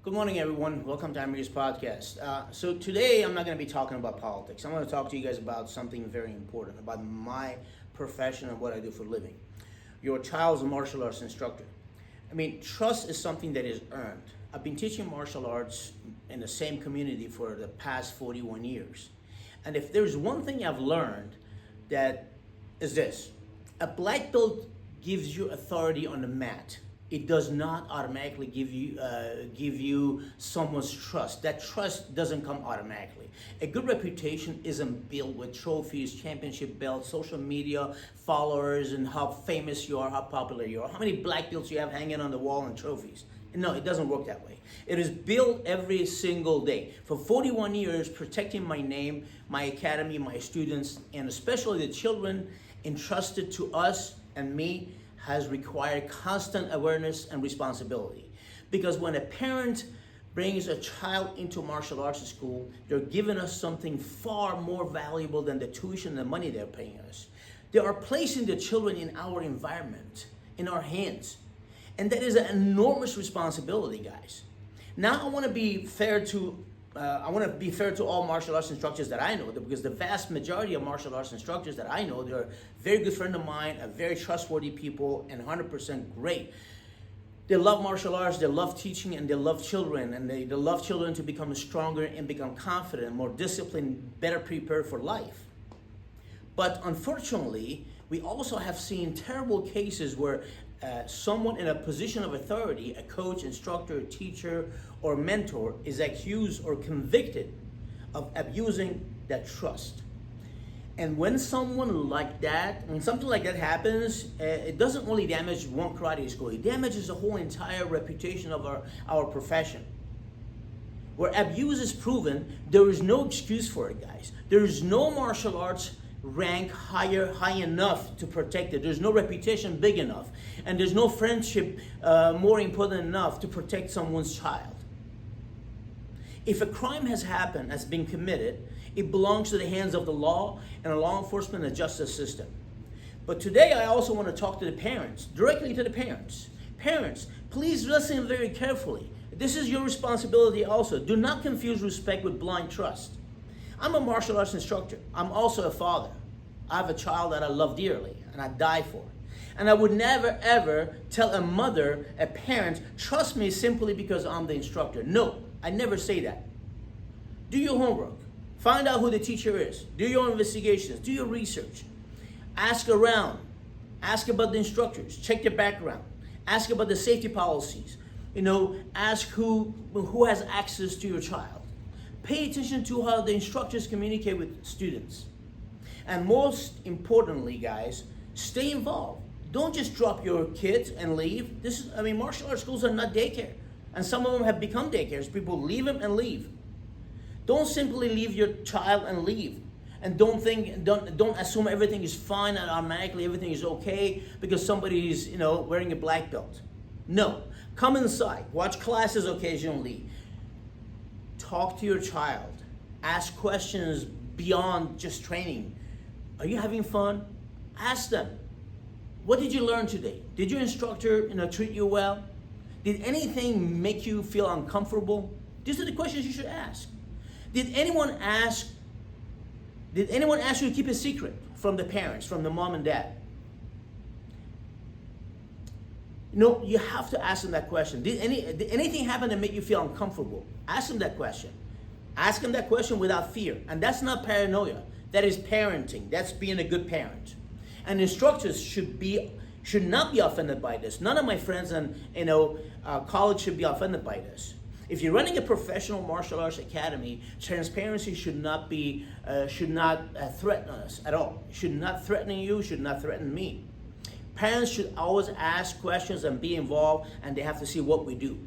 Good morning, everyone. Welcome to Amir's podcast. So today I'm not going to be talking about politics. I'm going to talk to you guys about something very important, about my profession and what I do for a living. You're a child's martial arts instructor. Trust is something that is earned. I've been teaching martial arts in the same community for the past 41 years. And if there's one thing I've learned, that is this: a black belt gives you authority on the mat. It does not automatically give you someone's trust. That trust doesn't come automatically. A good reputation isn't built with trophies, championship belts, social media followers, and how famous you are, how popular you are, how many black belts you have hanging on the wall and trophies. No, it doesn't work that way. It is built every single day. For 41 years, protecting my name, my academy, my students, and especially the children entrusted to us and me, has required constant awareness and responsibility. Because when a parent brings a child into martial arts school, they're giving us something far more valuable than the tuition and the money they're paying us. They are placing the children in our environment, in our hands. And that is an enormous responsibility, guys. Now I want to be fair to all martial arts instructors that I know, because the vast majority of martial arts instructors that I know, they're a very good friend of mine, a very trustworthy people, and 100% great. They love martial arts, they love teaching, and they love children, and they love children to become stronger and become confident, more disciplined, better prepared for life. But unfortunately, we also have seen terrible cases where someone in a position of authority, a coach, instructor, teacher, or mentor, is accused or convicted of abusing that trust. And when something like that happens, it doesn't only damage one karate school, it damages the whole entire reputation of our profession. Where abuse is proven, there is no excuse for it, guys. There is no martial arts rank high enough to protect it. There's no reputation big enough, and there's no friendship more important enough to protect someone's child. If a crime has been committed, it belongs to the hands of the law and the law enforcement and justice system. But today I also want to talk to the parents, directly to the parents. Parents, please listen very carefully. This is your responsibility also. Do not confuse respect with blind trust. I'm a martial arts instructor. I'm also a father. I have a child that I love dearly and I die for. And I would never ever tell a mother, a parent, trust me simply because I'm the instructor. No, I never say that. Do your homework. Find out who the teacher is. Do your investigations. Do your research. Ask around. Ask about the instructors. Check their background. Ask about the safety policies. Ask who has access to your child. Pay attention to how the instructors communicate with students. And most importantly, guys, stay involved. Don't just drop your kids and leave. Martial arts schools are not daycare. And some of them have become daycares. People leave them and leave. Don't simply leave your child and leave. And don't assume everything is fine and automatically everything is okay because somebody is, wearing a black belt. No. Come inside. Watch classes occasionally. Talk to your child. Ask questions beyond just training. Are you having fun? Ask them. What did you learn today? Did your instructor, treat you well? Did anything make you feel uncomfortable? These are the questions you should ask. Did anyone ask you to keep a secret from the parents, from the mom and dad? You have to ask them that question. Did anything happen that make you feel uncomfortable? Ask them that question. Ask them that question without fear. And that's not paranoia. That is parenting. That's being a good parent. And instructors should not be offended by this. None of my friends in college should be offended by this. If you're running a professional martial arts academy, transparency should not threaten us at all. Should not threaten you. Should not threaten me. Parents should always ask questions and be involved, and they have to see what we do.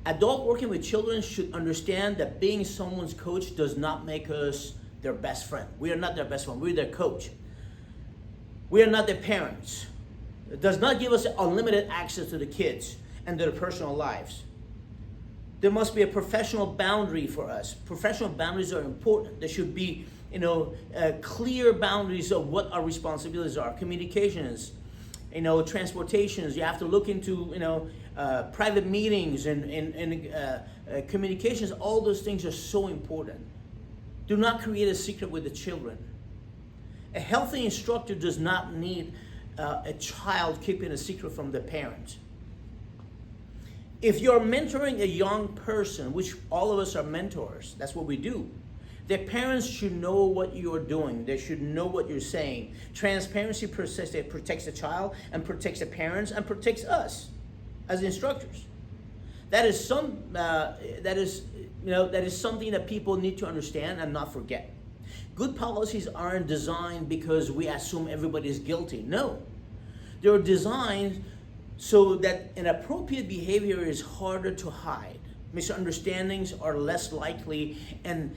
Adults working with children should understand that being someone's coach does not make us their best friend. We are not their best friend. We're their coach. We are not their parents. It does not give us unlimited access to the kids and their personal lives. There must be a professional boundary for us. Professional boundaries are important. There should be clear boundaries of what our responsibilities are. Communications, transportations. You have to look into, private meetings and communications. All those things are so important. Do not create a secret with the children. A healthy instructor does not need a child keeping a secret from the parent. If you're mentoring a young person, which all of us are mentors, that's what we do. Their parents should know what you're doing. They should know what you're saying. Transparency protects the child and protects the parents and protects us as instructors. That is something that people need to understand and not forget. Good policies aren't designed because we assume everybody is guilty. No, they're designed so that inappropriate behavior is harder to hide. Misunderstandings are less likely, and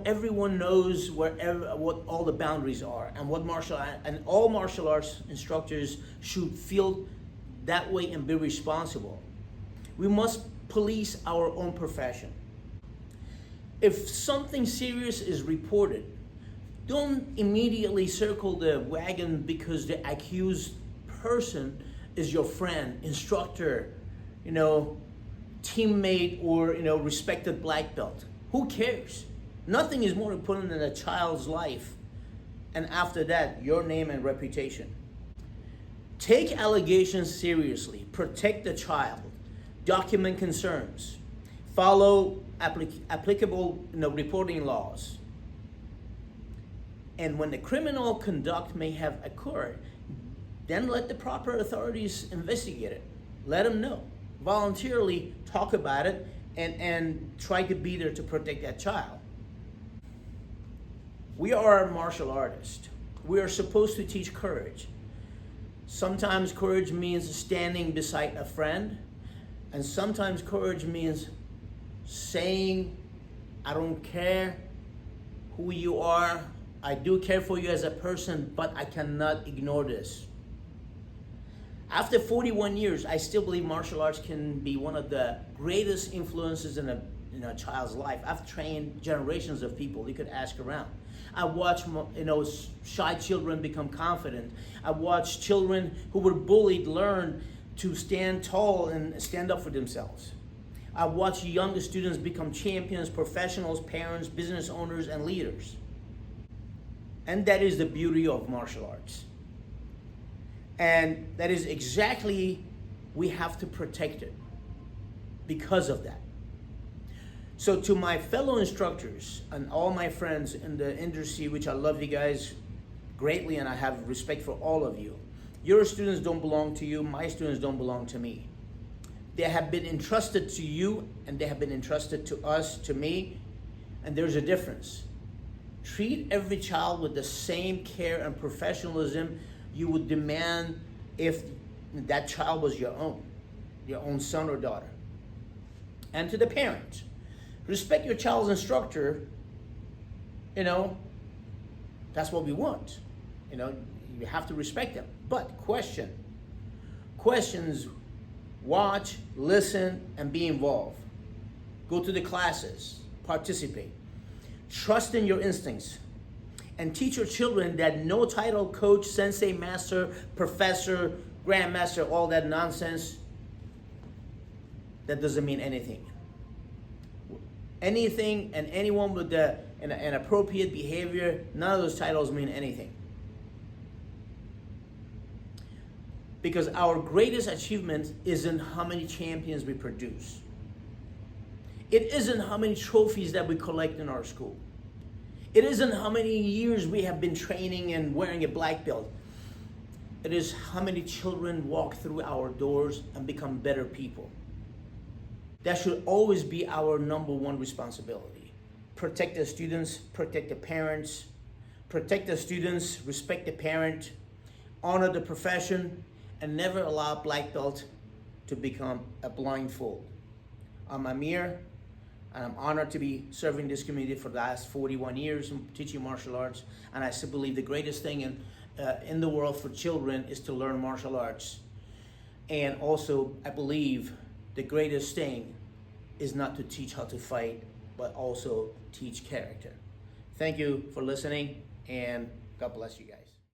everyone knows what all the boundaries are, and all martial arts instructors should feel that way and be responsible. We must police our own profession. If something serious is reported, don't immediately circle the wagon because the accused person is your friend, instructor, teammate, or respected black belt. Who cares? Nothing is more important than a child's life, and after that, your name and reputation. Take allegations seriously. Protect the child. Document concerns. Follow applicable reporting laws. And when the criminal conduct may have occurred, then let the proper authorities investigate it. Let them know. Voluntarily talk about it and try to be there to protect that child. We are martial artists. We are supposed to teach courage. Sometimes courage means standing beside a friend, and sometimes courage means saying, I don't care who you are. I do care for you as a person, but I cannot ignore this. After 41 years, I still believe martial arts can be one of the greatest influences in a child's life. I've trained generations of people. You could ask around. I watched shy children become confident. I watched children who were bullied learn to stand tall and stand up for themselves. I watched younger students become champions, professionals, parents, business owners, and leaders. And that is the beauty of martial arts. And that is exactly, we have to protect it because of that. So to my fellow instructors and all my friends in the industry, which I love you guys greatly and I have respect for all of you, your students don't belong to you, my students don't belong to me. They have been entrusted to you and they have been entrusted to us, to me, and there's a difference. Treat every child with the same care and professionalism you would demand if that child was your own son or daughter. And to the parent, respect your child's instructor. That's what we want. You have to respect them. But questions, watch, listen, and be involved. Go to the classes, participate. Trust in your instincts. And teach your children that no title, coach, sensei, master, professor, grandmaster, all that nonsense, that doesn't mean anything. Anything and anyone with an appropriate behavior, none of those titles mean anything. Because our greatest achievement isn't how many champions we produce. It isn't how many trophies that we collect in our school. It isn't how many years we have been training and wearing a black belt. It is how many children walk through our doors and become better people. That should always be our number one responsibility. Protect the students, protect the parents, protect the students, respect the parent, honor the profession, and never allow black belt to become a blindfold. I'm Amir, and I'm honored to be serving this community for the last 41 years and teaching martial arts. And I still believe the greatest thing in the world for children is to learn martial arts. And also, I believe the greatest thing is not to teach how to fight, but also teach character. Thank you for listening, and God bless you guys.